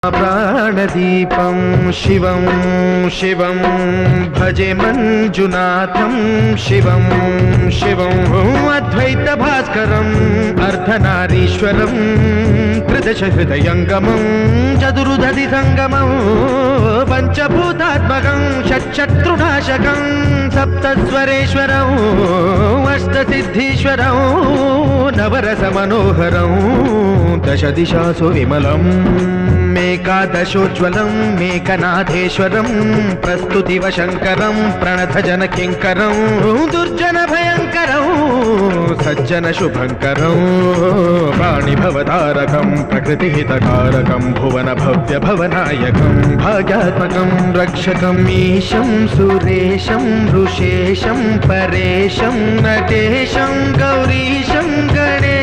प्राणदीपं शिवं शिवं भजे मंजुनाथं शिवं शिवं अद्वैतभास्करम् अर्धनारीश्वरं त्रिदशहृदयङ्गमं चतुर्दधिसङ्गमं पञ्चभूतात्मकं षट्शत्रुनाशकं सप्तस्वरेश्वरं अष्टसिद्धीश्वरं नवरसमनोहरं दशदिशासु विमलम् मेकादशोज्ज्वलं मेकनाथेश्वरं प्रस्तुतिवशङ्करं प्रणतजनकिङ्करं दुर्जनभयङ्करं सज्जनशुभङ्करं वाणिभवतारकं प्रकृतिहितकारकं भुवनभव्यभवनायकं भाग्यात्मकं रक्षकम् ईशं सुरेशं ऋषेशं परेशं नटेशं गौरीशं गणेशं